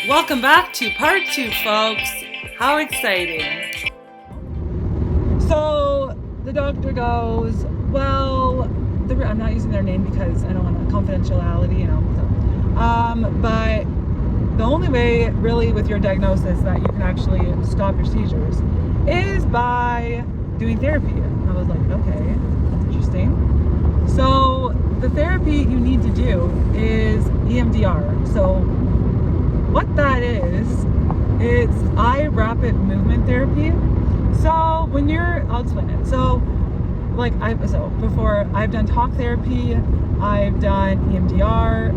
Welcome back to part 2, folks. How exciting. So the doctor goes, well, I'm not using their name because I don't want confidentiality, but the only way really with your diagnosis that you can actually stop your seizures is by doing therapy. And I was like, okay, that's interesting. So the therapy you need to do is EMDR. So what that is, it's eye rapid movement therapy. So when I'll explain it. So before I've done talk therapy, I've done EMDR,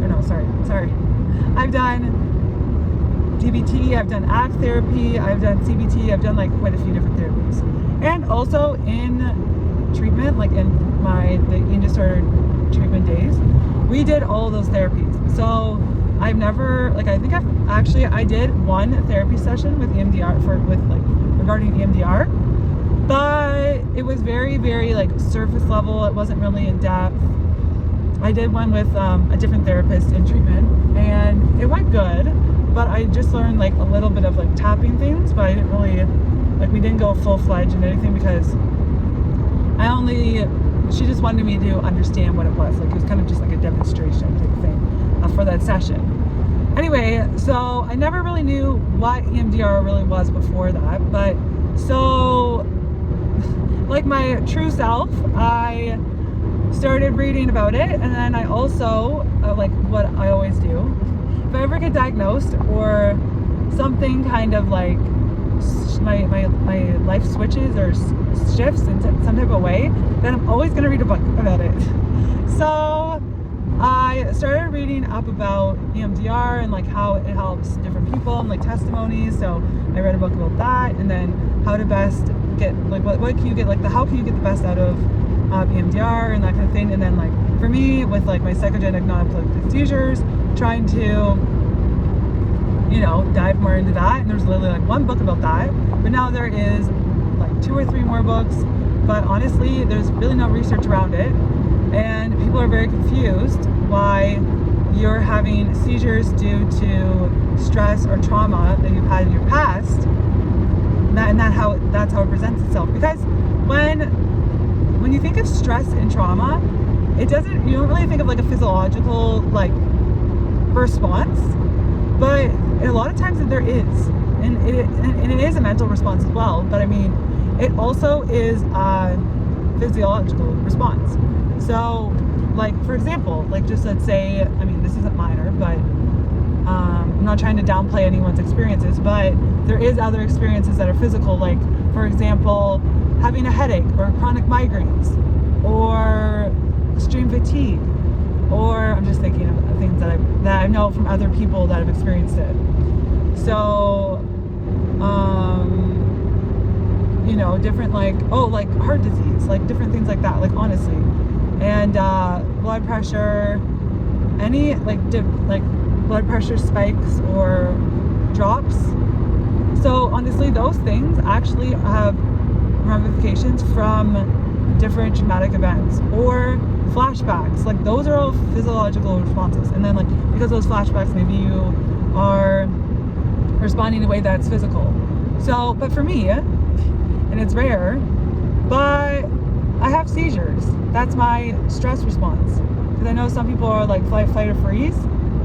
I've done DBT, I've done ACT therapy, I've done CBT, I've done quite a few different therapies. And also in treatment, in the eating disorder treatment days, we did all those therapies. So I've never, I did one therapy session with EMDR regarding EMDR, but it was very, very surface level. It wasn't really in depth. I did one with a different therapist in treatment, and it went good, but I just learned a little bit of tapping things, but I didn't really, we didn't go full-fledged and anything because she just wanted me to understand what it was. It was kind of just a demonstration type thing for that session. Anyway, so I never really knew what EMDR really was before that, but so my true self, I started reading about it, and then I also, what I always do, if I ever get diagnosed or something kind of my life switches or shifts in some type of way, then I'm always going to read a book about it. So I started reading up about EMDR and how it helps different people and testimonies. So I read a book about that, and then how to best get what can you get how can you get the best out of EMDR and that kind of thing. And then for me with my psychogenic non-epileptic seizures, trying to dive more into that. And there's literally one book about that, but now there is 2 or 3 more books, but honestly there's really no research around it, and people are very confused why you're having seizures due to stress or trauma that you've had in your past, that's how it presents itself. Because when you think of stress and trauma, you don't really think of a physiological response, but a lot of times there is, and it is a mental response as well, but it also is a physiological response. So for example, just let's say, this isn't minor, but I'm not trying to downplay anyone's experiences, but there is other experiences that are physical, for example, having a headache or chronic migraines or extreme fatigue, or I'm just thinking of things that I know from other people that have experienced it. So different heart disease, different things like that, honestly, and blood pressure, any blood pressure spikes or drops. So honestly, those things actually have ramifications from different traumatic events or flashbacks. Those are all physiological responses, and then because those flashbacks, maybe you are responding in a way that's physical. So, but for me, and it's rare, but I have seizures. That's my stress response. Because I know some people are flight, or freeze.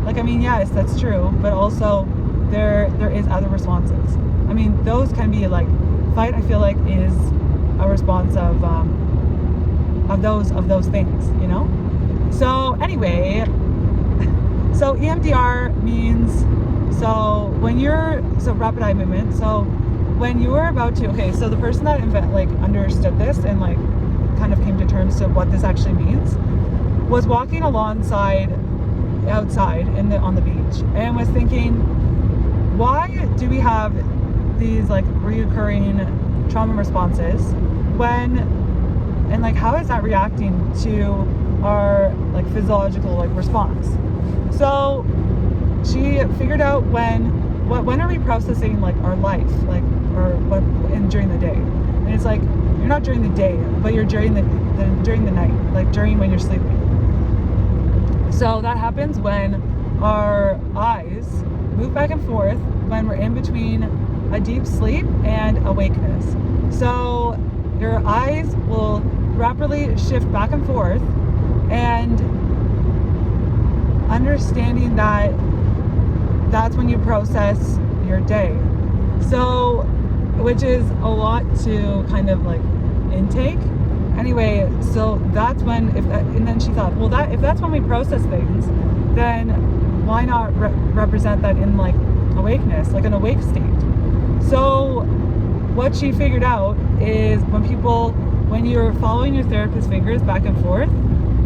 Yes, that's true, but also there is other responses. Those can be fight. I feel is a response of those things, So anyway, so EMDR means rapid eye movement. So when you're about to, so the person that understood this and kind of came to terms to what this actually means was walking outside on the beach, and was thinking, why do we have these reoccurring trauma responses and how is that reacting to our physiological response? So she figured out when are we processing our life during the day, and it's you're not during the day, but you're during the night, during when you're sleeping. So that happens when our eyes move back and forth when we're in between a deep sleep and awakeness. So your eyes will rapidly shift back and forth, and understanding that that's when you process your day. So, which is a lot to kind of like intake. Anyway, so that's when, and then she thought, well, if that's when we process things, then why not represent that in like awakeness, like an awake state? So what she figured out is when you're following your therapist's fingers back and forth,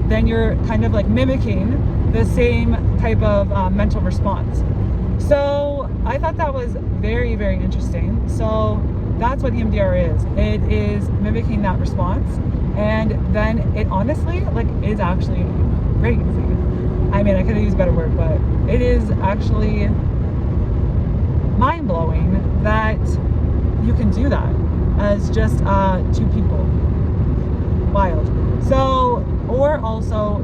then you're kind of like mimicking the same type of mental response. So I thought that was very, very interesting. So that's what EMDR is. It is mimicking that response. And then it honestly like is actually crazy. I mean, I could have used a better word, but it is actually mind-blowing that you can do that as just two people. Wild. So, or also,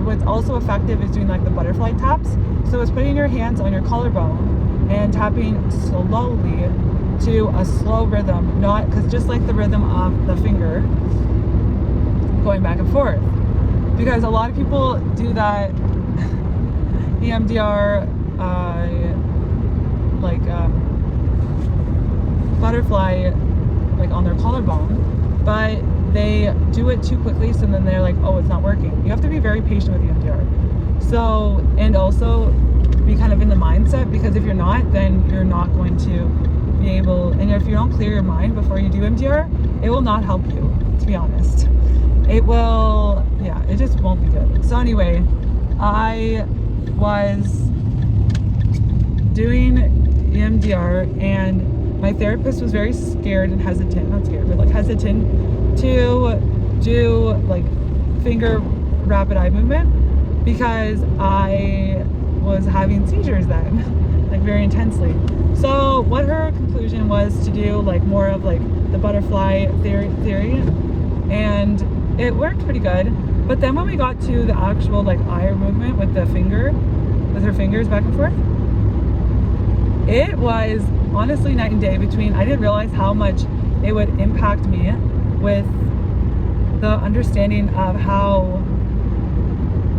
what's also effective is doing like the butterfly taps. So it's putting your hands on your collarbone and tapping slowly to a slow rhythm, not because just like the rhythm of the finger going back and forth. Because a lot of people do that EMDR butterfly like on their collarbone, but they do it too quickly, so then they're like, oh, it's not working. You have to be very patient with EMDR. So, and also be kind of in the mindset, because if you're not, then you're not going to be able, and if you don't clear your mind before you do EMDR, it will not help you, to be honest. It will, yeah, it just won't be good. So anyway, I was doing EMDR, and my therapist was very scared and hesitant, not scared, but like hesitant to do like finger rapid eye movement, because I was having seizures then, like very intensely. So what her conclusion was to do like more of like the butterfly theory, and it worked pretty good. But then when we got to the actual like eye movement with her fingers back and forth, it was honestly night and day between. I didn't realize how much it would impact me with the understanding of how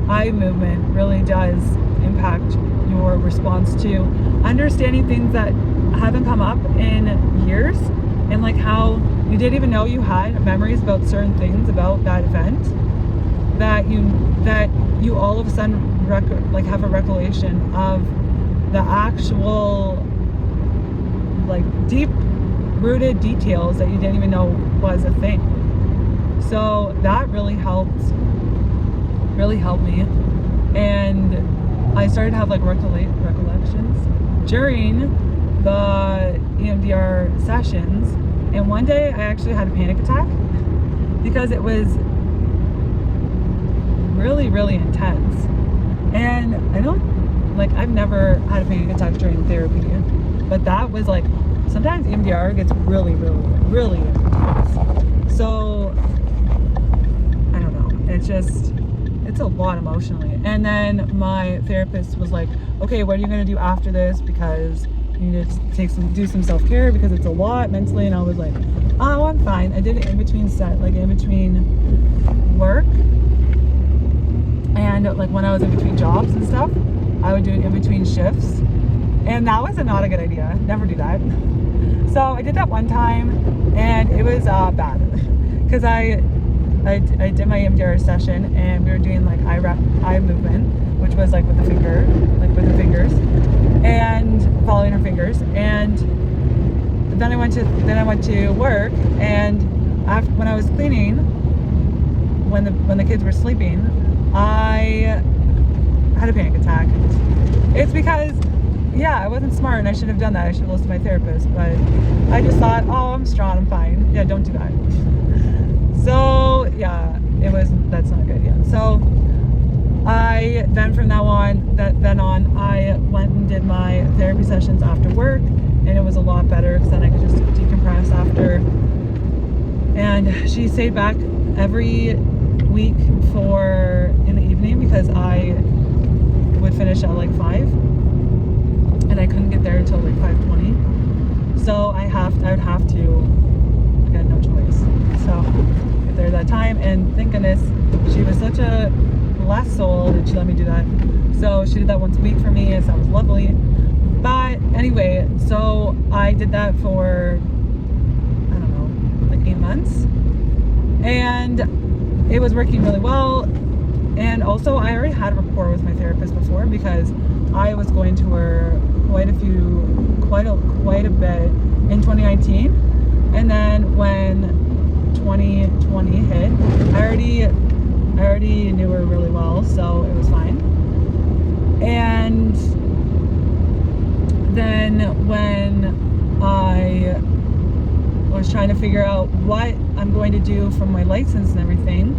eye movement really does impact your response to understanding things that haven't come up in years, and like how you didn't even know you had memories about certain things about that event, that you all of a sudden have a recollection of the actual like deep rooted details that you didn't even know was a thing. So that really helped me, and I started to have like recollections during the EMDR sessions. And one day I actually had a panic attack because it was really, really intense. And I've never had a panic attack during therapy, but that was like, sometimes EMDR gets really, really, really intense. So I don't know, it's a lot emotionally. And then my therapist was like, okay, what are you going to do after this? Because you need to do some self-care, because it's a lot mentally. And I was like, oh, I'm fine. I did it in between work, and like when I was in between jobs and stuff, I would do it in between shifts, and that was not a good idea. Never do that. So I did that one time, and it was bad, because I did my EMDR session, and we were doing like eye movement, which was like with the fingers, and following her fingers. And then I went to work, and when I was cleaning, when the kids were sleeping, I had a panic attack. It's because, yeah, I wasn't smart, and I should have done that. I should have listened to my therapist, but I just thought, oh, I'm strong, I'm fine. Yeah, don't do that. So yeah, that's not good. Yeah. So I then from now on, I went and did my therapy sessions after work, and it was a lot better, because then I could just decompress after. And she stayed back every week in the evening, because I would finish at like 5, and I couldn't get there until like 5:20. So I would have to, I had no choice. So get there at that time, and thank goodness she was such a blessed soul that she let me do that. So she did that once a week for me, so that was lovely. But anyway, so I did that for, I don't know, like 8 months, and it was working really well. And also I already had rapport with my therapist before, because I was going to her quite a bit in 2019, and then when 2020 hit, I already knew her really well, so it was fine. And then when I was trying to figure out what I'm going to do for my license and everything,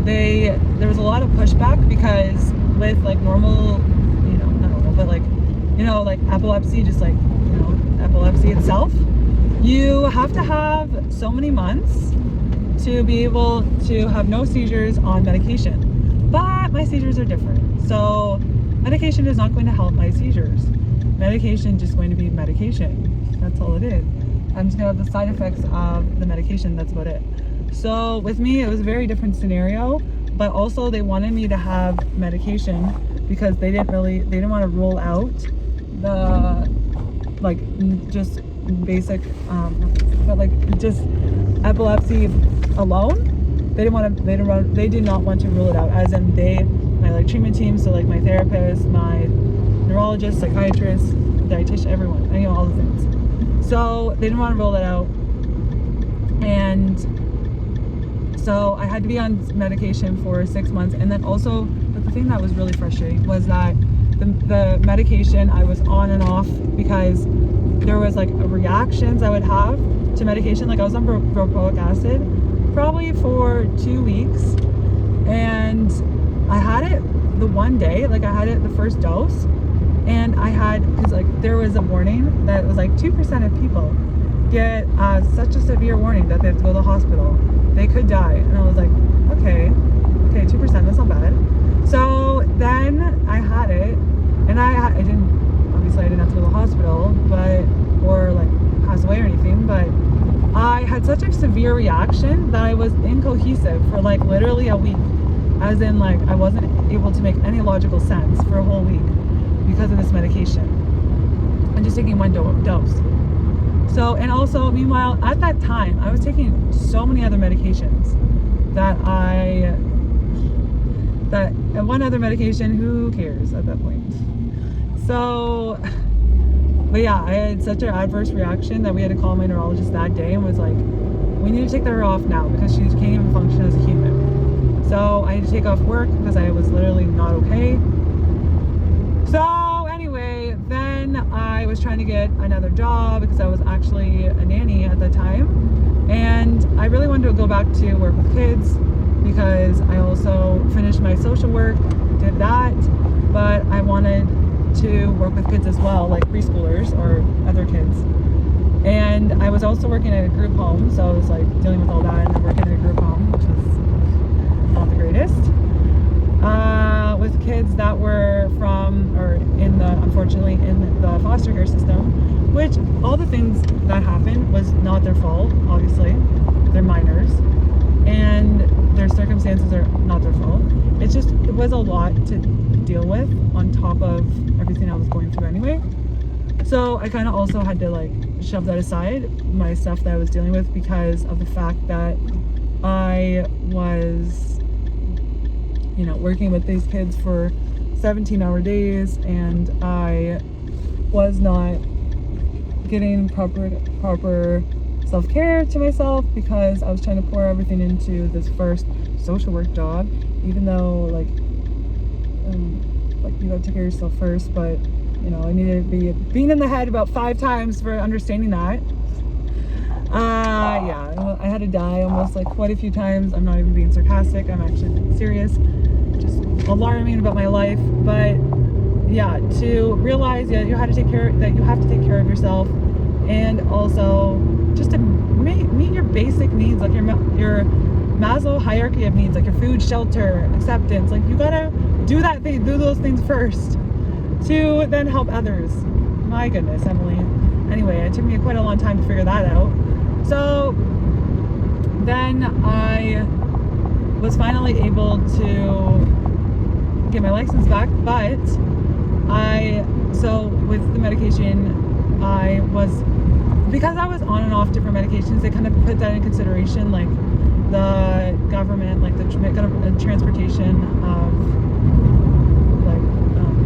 there was a lot of pushback, because with like normal, not normal, but like, like epilepsy, just like, epilepsy itself, you have to have so many months to be able to have no seizures on medication. But my seizures are different. So medication is not going to help my seizures. Medication is just going to be medication. That's all it is. I'm just going to have the side effects of the medication. That's about it. So with me, it was a very different scenario, but also they wanted me to have medication because they didn't want to rule out the, like, just basic, but like just epilepsy alone. They did not want to rule it out, as in my like treatment team, so like my therapist, my neurologist, psychiatrist, dietitian, everyone, all the things. So they didn't want to rule that out, and so I had to be on medication for 6 months. And then also, but the thing that was really frustrating was that the medication I was on and off, because there was like reactions I would have to medication. Like I was on propionic acid probably for 2 weeks, and I had it the one day, like I had it the first dose, and because like there was a warning that it was like 2% of people get such a severe warning that they have to go to the hospital. They could die. And I was like, okay, 2%, that's not bad. So then I had it, and I didn't have to go to the hospital, or like pass away or anything, but I had such a severe reaction that I was incohesive for like literally a week, as in like I wasn't able to make any logical sense for a whole week because of this medication. I'm just taking one dose. So, and also meanwhile, at that time, I was taking so many other medications and one other medication, who cares at that point? So, but yeah, I had such an adverse reaction that we had to call my neurologist that day and was like, we need to take her off now because she can't even function as a human. So I had to take off work because I was literally not okay. So anyway, then I was trying to get another job because I was actually a nanny at that time. And I really wanted to go back to work with kids because I also finished my social work, did that, but I wanted to work with kids as well, like preschoolers or other kids. And I was also working at a group home, so I was like dealing with all that and then working at a group home, which was not the greatest. With kids that were unfortunately in the foster care system, which all the things that happened was not their fault, obviously. They're minors, and their circumstances are not their fault. It was a lot to deal with on top of everything I was going through anyway. So I kind of also had to like shove that aside, my stuff that I was dealing with, because of the fact that I was, working with these kids for 17-hour days, and I was not getting proper self-care to myself because I was trying to pour everything into this first social work job, even though like you gotta take care of yourself first, but I needed to be being in the head about 5 times for understanding that. Yeah, I had to die almost like quite a few times. I'm not even being sarcastic, I'm actually serious, just alarming about my life. But yeah, to realize you have to take care of yourself, and also just to meet your basic needs, like your Maslow hierarchy of needs, like your food, shelter, acceptance. Like you gotta do those things first. to then help others. My goodness, Emily. Anyway, it took me quite a long time to figure that out. So then I was finally able to get my license back, but so with the medication, because I was on and off different medications, they kind of put that in consideration, like the government, like the transportation of like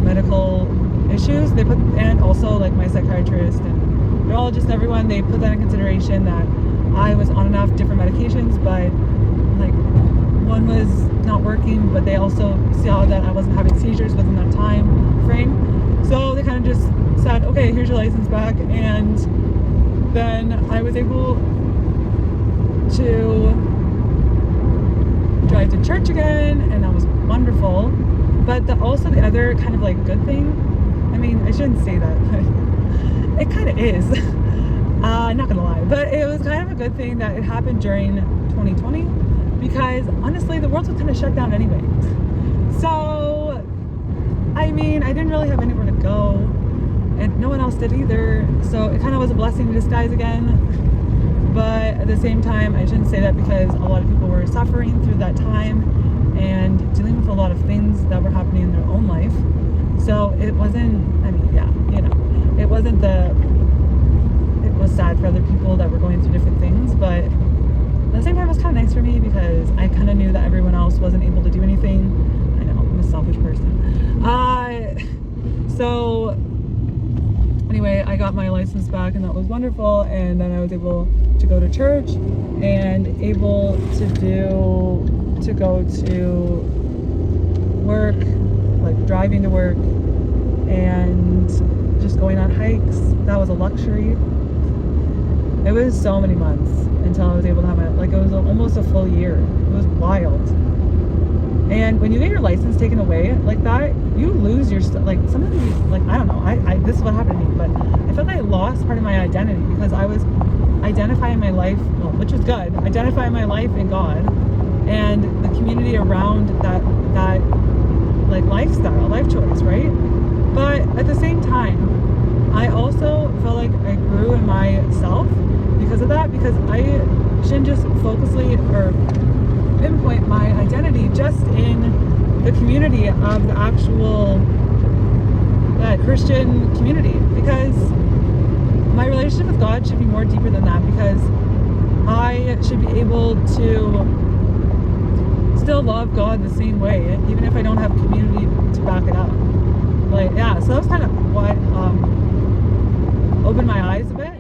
medical issues, they put, and also like my psychiatrist and neurologist and everyone, they put that in consideration that I was on and off different medications, but like one was not working, but they also saw that I wasn't having seizures within that time frame. So they kind of just said, okay, here's your license back. And then I was able to drive to church again, and that was wonderful. But also the other kind of like good thing, I mean, I shouldn't say that, but it kind of is. Not gonna lie, but it was kind of a good thing that it happened during 2020, because honestly the world was kind of shut down anyway. So I mean, I didn't really have anywhere to go, and no one else did either, so it kind of was a blessing in disguise again. But at the same time, I shouldn't say that, because a lot of people were suffering through that time and dealing with a lot of things that were happening in their own life. So it wasn't, I mean, yeah, you know, it wasn't it was sad for other people that were going through different things, but at the same time it was kind of nice for me, because I kind of knew that everyone else wasn't able to do anything. I know, I'm a selfish person. So anyway, I got my license back, and that was wonderful. And then I was able to go to church and able to go to work, like driving to work and just going on hikes. That was a luxury. It was so many months until I was able to have it was almost a full year. It was wild. And when you get your license taken away like that, you lose your like some of these, like, I don't know, I this is what happened to me, but I felt like I lost part of my identity, because I was identifying my life, well, which was good, identifying my life in God and the community around that like lifestyle, life choice, right? But at the same time, I also felt like I grew in myself because of that, because I shouldn't just pinpoint my identity just in the community of the actual Christian community, because my relationship with God should be more deeper than that, because I should be able to still love God the same way, even if I don't have community to back it up. Like, yeah, so that was kind of what opened my eyes a bit.